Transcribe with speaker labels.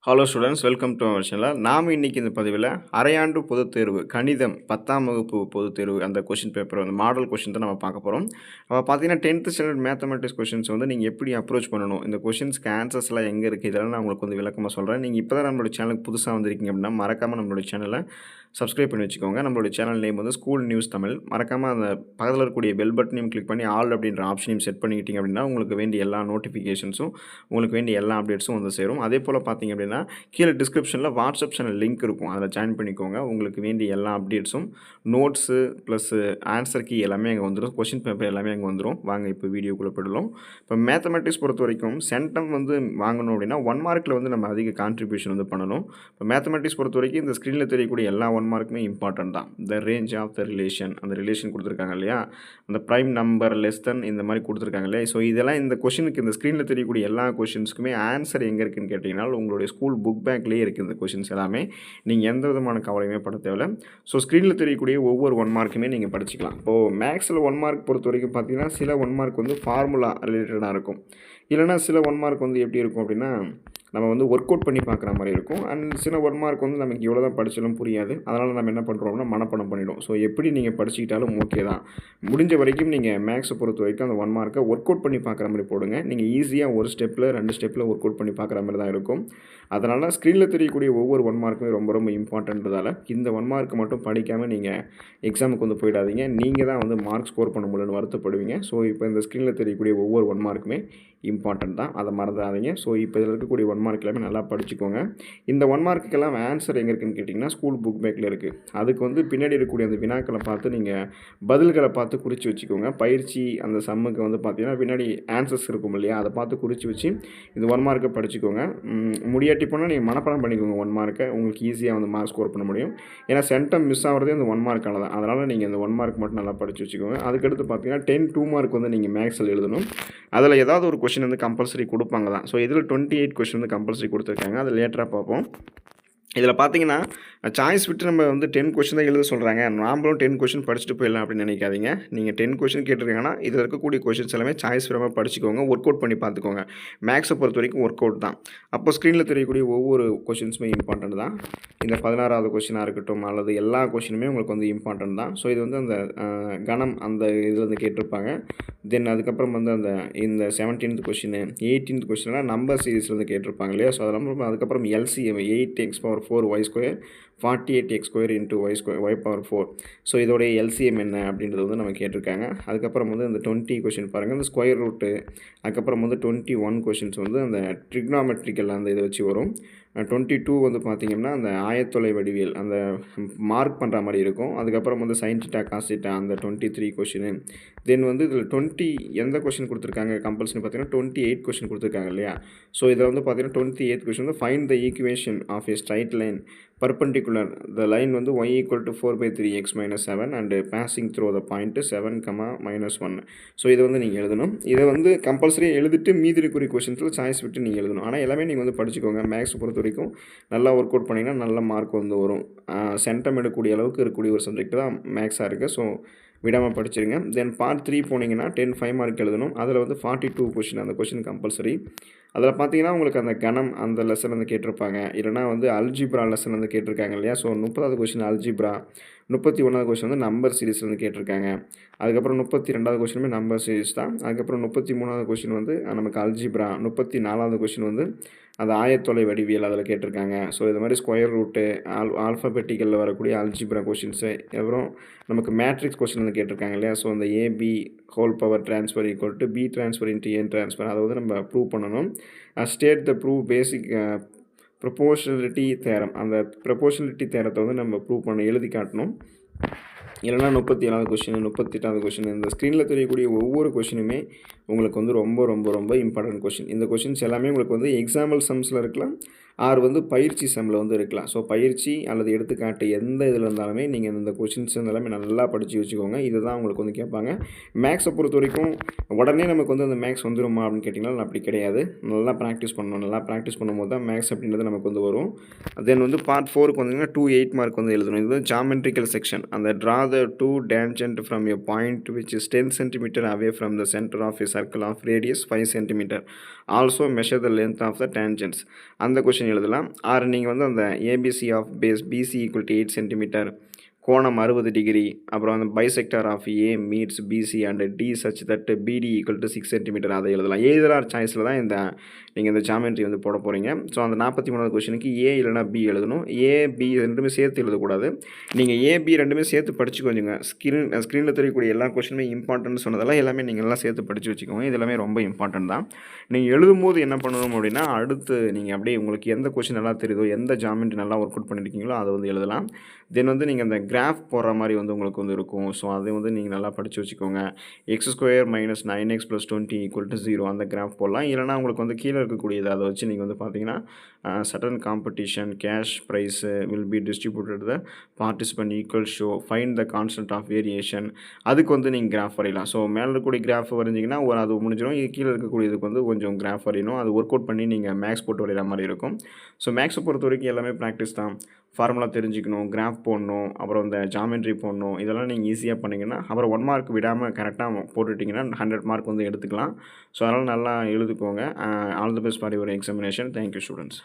Speaker 1: Hello students, welcome to our channel. நாம் இன்னைக்கு இந்த பதிவில் அரையாண்டு பொதுத் தேர்வு கணிதம் 10ஆம் வகுப்பு பொதுத் தேர்வு அந்த கொஷின் பேப்பர் வந்து மாடல் கொஷின் தான் நம்ம பார்க்க போகிறோம். அப்போ பார்த்தீங்கன்னா 10th ஸ்டாண்டர்ட் மேத்தமெட்டிக்ஸ் கொஷின்ஸ் வந்து நீங்கள் எப்படி அப்ரோச் பண்ணணும், இந்த கொஷின்ஸ்க்கு ஆன்சர்ஸ்லாம் எங்கே இருக்குது, இதெல்லாம் நான் உங்களுக்கு வந்து விளக்கமாக சொல்கிறேன். நீங்கள் இப்போ தான் நம்மளோட சேனலுக்கு புதுசாக வந்திருக்கீங்க அப்படின்னா மறக்காமல் நம்மளோட சேனலை சப்ஸ்கிரைப் பண்ணி வச்சுக்கோங்க. நம்மளோட சேனல் நேம் வந்து ஸ்கூல் நியூஸ் தமிழ். மறக்காமல் அந்த பக்கத்தில் இருக்கக்கூடிய பெல் பட்டனையும் கிளிக் பண்ணி ஆல் அப்படின்ற ஆப்ஷனையும் செட் பண்ணிக்கிட்டீங்க அப்படின்னா உங்களுக்கு வேண்டிய எல்லா நோட்டிஃபிகேஷன்ஸும் உங்களுக்கு வேண்டிய எல்லா அப்டேட்ஸும் வந்து சேரும். அதே போல் பார்த்தீங்க அப்படின்னா கீழே டிஸ்கிரிப்ஷனில் வாட்ஸ்அப் சேனல் லிங்க் இருக்கும், அதில் ஜாயின் பண்ணிக்கோங்க. உங்களுக்கு வேண்டிய எல்லா அப்டேட்ஸும் நோட்ஸு ப்ளஸ் ஆன்சர் கீ எல்லாமே அங்கே வந்துடும், கொஷின் பேப்பர் எல்லாமே அங்கே வந்துடும். வாங்க இப்போ வீடியோக்குள்ளே போயிடலாம். இப்போ மேத்தமெட்டிக்ஸ் பொறுத்த வரைக்கும் சென்டம் வந்து வாங்கணும் அப்படின்னா 1 மார்க்கில் வந்து நம்ம அதிக கான்ட்ரிபியூஷன் வந்து பண்ணணும். இப்போ மேத்தமெட்டிக்ஸ் பொறுத்த வரைக்கும் இந்த ஸ்க்ரீனில் தெரியக்கூடிய எல்லா 1 மார்க்குமே இம்பார்ட்டன்ட் தான். The range of the relation, அந்த ரிலேஷன் கொடுத்துருக்காங்க இல்லையா, அந்த ப்ரைம் நம்பர் லெஸ் தென் இந்த மாதிரி கொடுத்துருக்காங்க இல்லையா. ஸோ இதெல்லாம் இந்த கொஷினுக்கு இந்த ஸ்க்ரீனில் தெரியக்கூடிய எல்லா கொஷின்ஸுக்குமே ஆன்சர் எங்கே இருக்குதுன்னு கேட்டிங்கன்னா உங்களுடைய ஸ்கூல் புக் பேக்லேயே இருக்குது இந்த கொஷின்ஸ் எல்லாமே. நீங்கள் எந்த விதமான கவலையுமே பட தேவையில்லை. ஸோ ஸ்க்ரீனில் தெரியக்கூடிய ஒவ்வொரு 1 மார்க்குமே நீங்கள் படிச்சுக்கலாம். இப்போது மேக்ஸில் 1 மார்க் பொறுத்த வரைக்கும் பார்த்தீங்கன்னா சில 1 மார்க் வந்து ஃபார்முலா ரிலேட்டடாக இருக்கும், இல்லைனா சில 1 மார்க் வந்து எப்படி இருக்கும் அப்படின்னா நம்ம வந்து ஒர்க் அவுட் பண்ணி பார்க்குற மாதிரி இருக்கும். அண்ட் சில 1 மார்க் வந்து நமக்கு எவ்வளோ தான் படித்தாலும் புரியாது. அதனால் நம்ம என்ன பண்ணுறோம்னா மனப்பாடம் பண்ணிவிடும். ஸோ எப்படி நீங்கள் படிச்சுக்கிட்டாலும் ஓகே தான். முடிஞ்ச வரைக்கும் நீங்கள் மேக்ஸை பொறுத்த வரைக்கும் அந்த 1 மார்க்கை ஒர்க் அவுட் பண்ணி பார்க்குற மாதிரி போடுங்க. நீங்கள் ஈஸியாக ஒரு ஸ்டெப்பில் 2 ஸ்டெப்பில் ஒர்க் அவுட் பண்ணி பார்க்குற மாதிரி தான் இருக்கும். அதனால் ஸ்க்ரீனில் தெரியக்கூடிய ஒவ்வொரு 1 மார்க்குமே ரொம்ப ரொம்ப இம்பார்ட்டன்றதால் இந்த 1 மார்க்கு மட்டும் படிக்காமல் நீங்கள் எக்ஸாமுக்கு வந்து போயிடாதீங்க. நீங்கள் தான் வந்து மார்க் ஸ்கோர் பண்ண முடியலன்னு வருத்தப்படுவீங்க. ஸோ இப்போ இந்த ஸ்க்ரீனில் தெரியக்கூடிய ஒவ்வொரு 1 மார்க்குமே இம்பார்ட்டன்ட் தான், அதை மறந்துடாதீங்க. ஸோ இப்போ இதில் இருக்கக்கூடிய 1 மார்க் எல்லாமே நல்லா படிச்சுக்கோங்க. இந்த 1 மார்க்குக்கெல்லாம் ஆன்சர் எங்கே இருக்குதுன்னு கேட்டிங்கன்னா ஸ்கூல் புக் பேக்கில் இருக்குது. அதுக்கு வந்து பின்னாடி இருக்கக்கூடிய அந்த வினாக்களை பார்த்து நீங்கள் பதில்களை பார்த்து குறித்து வச்சுக்கோங்க. பயிற்சி அந்த சம்முக்கு வந்து பார்த்தீங்கன்னா பின்னாடி ஆன்சர்ஸ் இருக்கும் இல்லையா, அதை பார்த்து குறித்து வச்சு இந்த 1 மார்க்கை படிச்சுக்கோங்க. முடியாட்டி போனால் நீங்கள் மனப்பாடம் பண்ணிக்கோங்க 1 மார்க்கை, உங்களுக்கு ஈஸியாக வந்து மார்க் ஸ்கோர் பண்ண முடியும். ஏன்னா சென்டம் மிஸ் ஆகிறதே அந்த 1 மார்க்கால தான். அதனால் நீங்கள் இந்த 1 மார்க் மட்டும் நல்லா படித்து வச்சுக்கோங்க. அதுக்கடுத்து பார்த்தீங்கன்னா 10 2 மார்க் வந்து நீங்கள் மேக்ஸில் எழுதணும். அதில் ஏதாவது ஒரு கொஷின் வந்து கம்பல்சரி கொடுப்பாங்க தான். ஸோ இதில் 28 கொஷின் வந்து கம்பல்சரி கொடுத்துருக்காங்க, அதை லேட்டராக பார்ப்போம். இதில் பார்த்தீங்கன்னா சாய்ஸ் விட்டு நம்ம வந்து 10 கொஷின் தான் எழுத சொல்கிறாங்க, நாமளும் 10 கொஷின் படிச்சுட்டு போயிடலாம் அப்படின்னு நினைக்காதீங்க. நீங்கள் 10 கொஷின் கேட்டிருக்காங்கன்னா இதில் இருக்கக்கூடிய கொஷின்ஸ் எல்லாமே சாய்ஸ் விடாமல் படிச்சுக்கோங்க, ஒர்க் அவுட் பண்ணி பார்த்துக்கோங்க. மேக்ஸை பொறுத்த வரைக்கும் ஒர்க் அவுட் தான். அப்போ ஸ்க்ரீனில் தெரியக்கூடிய ஒவ்வொரு கொஷின்ஸுமே இம்பார்ட்டன்ட் தான். இந்த 16வது கொஷினாக இருக்கட்டும் அல்லது எல்லா கொஷினுமே உங்களுக்கு வந்து இம்பார்ட்டன்ட் தான். ஸோ இது வந்து அந்த கணம் அந்த இதில் வந்து கேட்டிருப்பாங்க. தென் அதுக்கப்புறம் வந்து அந்த இந்த 17th கொஷின் 18th கொஷின்லாம் நம்பர் சீரீஸில் வந்து கேட்டிருப்பாங்க இல்லையா. ஸோ அதெல்லாம் அதுக்கப்புறம் LCM 8x⁴y², 48x² into y², so இதோடைய LCM என்ன அப்படின்றது வந்து நம்ம கேட்டிருக்காங்க. அதுக்கப்புறம் வந்து அந்த 20 கொஷின் பாருங்கள், அந்த ஸ்கொயர் ரூட்டு. அதுக்கப்புறம் வந்து 21 கொஷின்ஸ் வந்து அந்த ட்ரிக்னாமெட்ரிக்கல் அந்த இதை வச்சு வரும். 22 வந்து பார்த்திங்கன்னா அந்த ஆயத்தொலை வடிவியல் அந்த மார்க் பண்ணுற மாதிரி இருக்கும். அதுக்கப்புறம் வந்து சைன் தீட்டா காஸ் தீட்டா அந்த 23 கொஷினு. தென் வந்து இதில் 20 எந்த கொஷின் கொடுத்துருக்காங்க கம்பல்சரி பார்த்தீங்கன்னா 28 கொஷின் கொடுத்துருக்காங்க இல்லையா. ஸோ இதில் வந்து பார்த்தீங்கன்னா 28th கொஷின் வந்து find the equation of a straight line perpendicular the line வந்து y = 4/3x - 7 and passing through the point 7, -1. So இதை வந்து நீங்கள் எழுதணும். இதை வந்து கம்பல்சரியாக எழுதிட்டு மீதி இருக்கக்கூடிய கொஷின்ஸில் சாய்ஸ் விட்டு நீங்கள் எழுதணும். ஆனால் எல்லாமே நீங்கள் வந்து படிச்சுக்கோங்க. மேக்ஸ் பொறுத்த வரைக்கும் நல்லா ஒர்க் அவுட் பண்ணிங்கன்னா நல்ல மார்க் வந்து வரும். சென்டம் எடுக்கக்கூடிய அளவுக்கு இருக்கக்கூடிய ஒரு சப்ஜெக்ட் தான் மேக்ஸாக இருக்குது. ஸோ விடாமல் படிச்சிருங்க. தென் பார்ட் 3 போனீங்கன்னா 10 5 மார்க் எழுதணும். அதில் வந்து 42 கொஷின், அந்த கொஷின் கம்பல்சரி. அதில் பார்த்தீங்கன்னா உங்களுக்கு அந்த கணம் அந்த லெசன் வந்து கேட்டிருப்பாங்க, இல்லைனா வந்து அல்ஜிப்ரா லெசன் வந்து கேட்டிருக்காங்க இல்லையா. ஸோ 30வது கொஷின் அல்ஜிப்ரா, 31வது கொஷின் வந்து நம்பர் சீரிஸ் வந்து கேட்டிருக்காங்க. அதுக்கப்புறம் 32வது கொஷினுமே நம்பர் சீரிஸ் தான். அதுக்கப்புறம் 33வது கொஷின் வந்து நமக்கு அல்ஜிப்ரா, 34வது கொஷின் வந்து அந்த ஆயத்தொலை வடிவியல் அதில் கேட்டிருக்காங்க. ஸோ இது மாதிரி ஸ்கொயர் ரூட்டு ஆல்ஃபபெட்டிக்கலில் வரக்கூடிய அல்ஜிப்ரா கொஷின்ஸு, அப்புறம் நமக்கு மேட்ரிக்ஸ் கொஷின் வந்து கேட்டிருக்காங்க இல்லையா. ஸோ அந்த AB whole power transfer = B transfer × N transfer, அதை வந்து நம்ம ப்ரூவ் பண்ணணும். State the prove basic proportionality theorem, அந்த ப்ரொபோர்ஷனலிட்டி தேரத்தை வந்து நம்ம ப்ரூவ் பண்ண எழுதி காட்டணும். இல்லைனா 37வது கொஷின் 38வது கொஷின், இந்த ஸ்க்ரீனில் தெரியக்கூடிய ஒவ்வொரு கொஷினுமே உங்களுக்கு வந்து ரொம்ப ரொம்ப ரொம்ப இம்பார்ட்டன்ட் கொஷின். இந்த கொஷின்ஸ் எல்லாமே உங்களுக்கு வந்து எக்ஸாம்பிள் சம்ஸில் இருக்கலாம், ஆர் வந்து பயிற்சி சம்மில் வந்து இருக்கலாம். ஸோ பயிற்சி அல்லது எடுத்துக்காட்டு எந்த இதில் இருந்தாலுமே நீங்கள் இந்த கொஷின்ஸ் எல்லாமே நல்லா படித்து வச்சுக்கோங்க. இதுதான் உங்களுக்கு வந்து கேட்பாங்க. மேக்ஸை பொறுத்த வரைக்கும் உடனே நமக்கு வந்து அந்த மேக்ஸ் வந்துருமா அப்படின்னு கேட்டிங்கன்னா அப்படி கிடையாது. நல்லா ப்ராக்டிஸ் பண்ணணும். நல்லா ப்ராக்டிஸ் பண்ணும்போது தான் மேக்ஸ் அப்படின்றது நமக்கு வந்து வரும். தென் வந்து பார்ட் 4க்கு வந்தீங்கன்னா 2 8 மார்க் வந்து எழுதணும். இது வந்து ஜாமெட்ரிக்கல் செக்ஷன். அந்த draw the 2 tangent from a point which is 10 cm away from the center of a circle of radius 5 cm. Also measure the length of the tangents. அந்த கொஷின் கொஷின் எழுதலாம். Or நீங்கள் வந்து அந்த ABC of base BC equal to 8 centimetre, கோணம் 60 டிகிரி, அப்புறம் அந்த bisector of A meets BC and D such that BD equal to 6 centimetre அதை எழுதலாம். எய்தர் ஆர் சாய்ஸில் தான் நீங்கள் இந்த ஜாமெட்ரி வந்து போட போகிறீங்க. ஸோ அந்த 43வது கொஷினுக்கு ஏ இல்லைனா பி எழுதணும். ஏ, பி ரெண்டுமே சேர்த்து எழுதக்கூடாது. நீங்கள் ஏ, பி ரெண்டுமே சேர்த்து படிச்சுக்கோங்க. ஸ்க்ரீனில் தெரியக்கூடிய எல்லா கொஷினுமே இம்பார்ட்டன்ட் சொன்னதெல்லாம் எல்லாமே நீங்கள் எல்லாம் சேர்த்து படித்து வச்சுக்கோங்க. இது எல்லாமே ரொம்ப இம்பார்ட்டன்ட் தான். நீங்கள் எழுதும்போது என்ன பண்ணணும் அப்படின்னா, அடுத்து நீங்கள் அப்படியே உங்களுக்கு எந்த கொஷின் நல்லா தெரியுதோ, எந்த ஜாமெட்ரி நல்லா ஒர்க் அவுட் பண்ணியிருக்கீங்களோ அதை வந்து எழுதலாம். தென் வந்து நீங்கள் அந்த கிராஃப் போடுற மாதிரி வந்து உங்களுக்கு வந்து இருக்கும். ஸோ அதை வந்து நீங்கள் நல்லா படித்து வச்சுக்கோங்க. x² - 9x + 20 = 0 அந்த கிராஃப் போடலாம். இல்லைனா உங்களுக்கு வந்து கீழே இருக்கக்கூடியது அதை வச்சு நீங்கள் வந்து பார்த்தீங்கன்னா sudden competition cash prize will be distributed the participant equal so find the constant of variation அதுக்கு வந்து நீங்கள் கிராஃப் வரையலாம். ஸோ மேலே இருக்கக்கூடிய கிராஃப் வரைஞ்சிங்கன்னா அது முடிஞ்சிடும். கீழே இருக்கக்கூடியதுக்கு வந்து கொஞ்சம் கிராஃப் வரையணும். அது ஒர்க் அவுட் பண்ணி நீங்கள் மேக்ஸ் போட்டு வரைகிற மாதிரி இருக்கும். ஸோ மேக்ஸை பொறுத்த வரைக்கும் எல்லாமே ப்ராக்டிஸ் தான். ஃபார்முலா தெரிஞ்சுக்கணும், கிராஃப் போடணும், அப்புறம் இந்த ஜாமெட்ரி போடணும். இதெல்லாம் நீங்கள் ஈஸியாக பண்ணிங்கன்னா அப்புறம் 1 மார்க் விடாமல் கரெக்டாக போட்டுட்டிங்கன்னா 100 மார்க் வந்து எடுத்துக்கலாம். ஸோ அதனால் நல்லா எழுதிக்கோங்க. All the best for your examination. Thank you students.